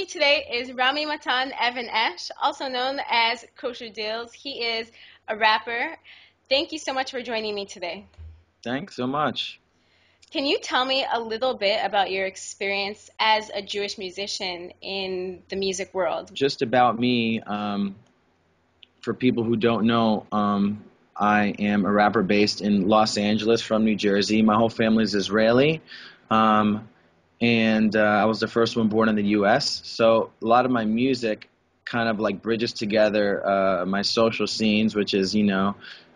today is Rami Matan Evan Esh, also known as Kosha Dillz. He is a rapper. Thank you so much for joining me today. Thanks so much. Can you tell me a little bit about your experience as a Jewish musician in the music world? Just about me, for people who don't know, I am a rapper based in Los Angeles from New Jersey. My whole family is Israeli, and I was the first one born in the U.S. So a lot of my music kind of like bridges together my social scenes, which is,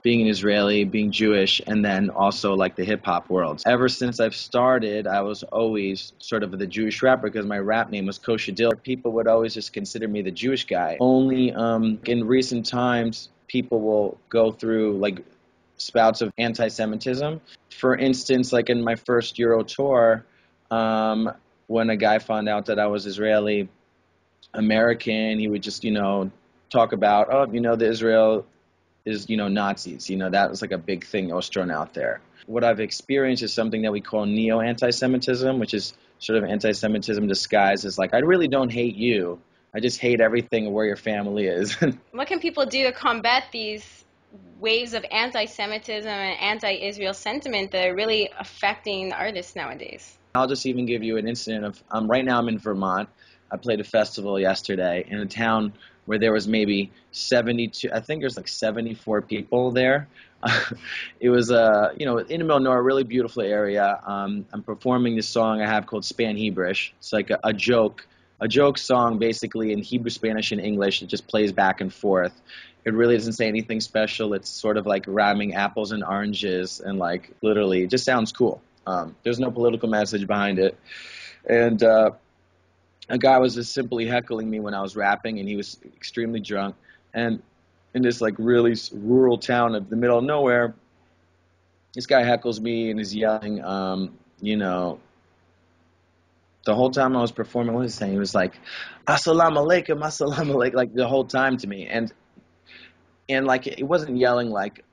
being an Israeli, being Jewish, and then also like the hip-hop world. Ever since I've started, I was always sort of the Jewish rapper because my rap name was Kosha Dillz. People would always just consider me the Jewish guy. Only in recent times, people will go through like spouts of anti-Semitism. For instance, like in my first Euro tour, when a guy found out that I was Israeli American, he would just, talk about, the Israel is, Nazis. That was like a big thing that was thrown out there. What I've experienced is something that we call neo-anti-Semitism, which is sort of anti-Semitism disguised as like, I really don't hate you. I just hate everything where your family is. What can people do to combat these waves of anti-Semitism and anti-Israel sentiment that are really affecting artists nowadays? I'll just even give you an incident of, right now I'm in Vermont. I played a festival yesterday in a town where there was maybe 72, I think there's like 74 people there. It was, in the middle of nowhere, a really beautiful area. I'm performing this song I have called Span Hebrish. It's like a joke song basically in Hebrew, Spanish, and English. It just plays back and forth. It really doesn't say anything special. It's sort of like rhyming apples and oranges and like literally it just sounds cool. There's no political message behind it. And a guy was just simply heckling me when I was rapping, and he was extremely drunk. And in this like really rural town of the middle of nowhere, this guy heckles me and is yelling, the whole time I was performing, what was he saying? He was like, "Assalamu alaikum, assalamu alaikum," like the whole time to me. And like it wasn't yelling like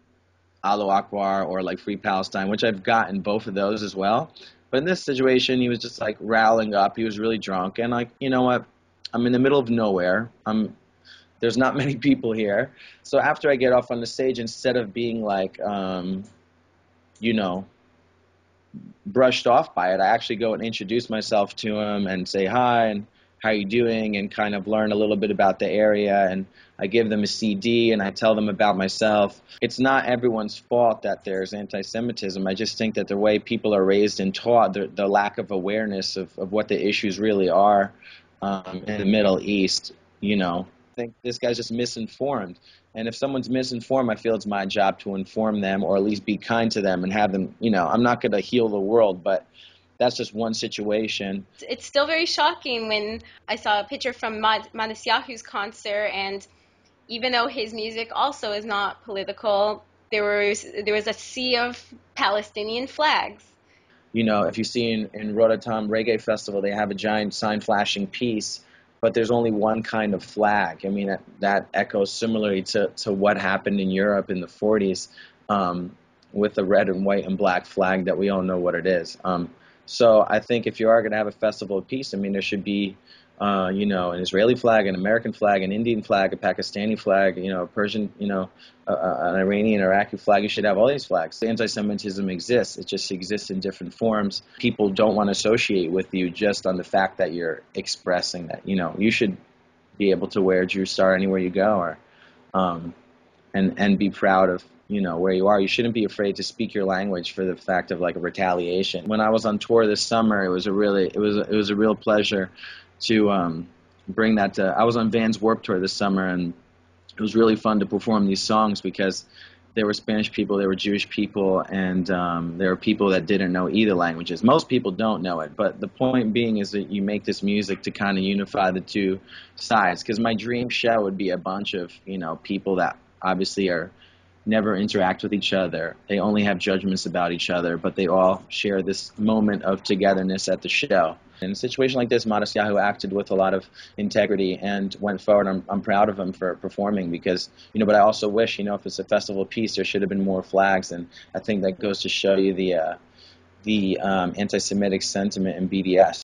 Allahu Akbar or like Free Palestine, which I've gotten both of those as well. But in this situation, he was just like riling up. He was really drunk. And like, you know what? I'm in the middle of nowhere. There's not many people here. So after I get off on the stage, instead of being like, brushed off by it, I actually go and introduce myself to him and say hi and how you doing, and kind of learn a little bit about the area, and I give them a CD and I tell them about myself. It's not everyone's fault that there's anti-Semitism. I just think that the way people are raised and taught, the lack of awareness of what the issues really are in the Middle East, I think this guy's just misinformed. And if someone's misinformed, I feel it's my job to inform them, or at least be kind to them and have them, I'm not going to heal the world, but that's just one situation. It's still very shocking when I saw a picture from Matisyahu's concert, and even though his music also is not political, there was a sea of Palestinian flags. If you see in Rotterdam Reggae Festival, they have a giant sign flashing peace, but there's only one kind of flag. I mean, that echoes similarly to what happened in Europe in the 40s with the red and white and black flag that we all know what it is. So I think if you are going to have a festival of peace, I mean, there should be, an Israeli flag, an American flag, an Indian flag, a Pakistani flag, a Persian, an Iranian, Iraqi flag. You should have all these flags. Anti-Semitism exists. It just exists in different forms. People don't want to associate with you just on the fact that you're expressing that. You should be able to wear a Jew star anywhere you go, or and be proud of where you are. You shouldn't be afraid to speak your language for the fact of like a retaliation. When I was on tour this summer, it was a real pleasure to bring that to. I was on Van's Warped Tour this summer, and it was really fun to perform these songs because there were Spanish people, there were Jewish people, and there were people that didn't know either languages. Most people don't know it, but the point being is that you make this music to kind of unify the two sides. Because my dream show would be a bunch of people that obviously never interact with each other. They only have judgments about each other, but they all share this moment of togetherness at the show. In a situation like this, Matisyahu acted with a lot of integrity and went forward. I'm proud of him for performing because, but I also wish, if it's a festival of peace, there should have been more flags. And I think that goes to show you the anti-Semitic sentiment in BDS.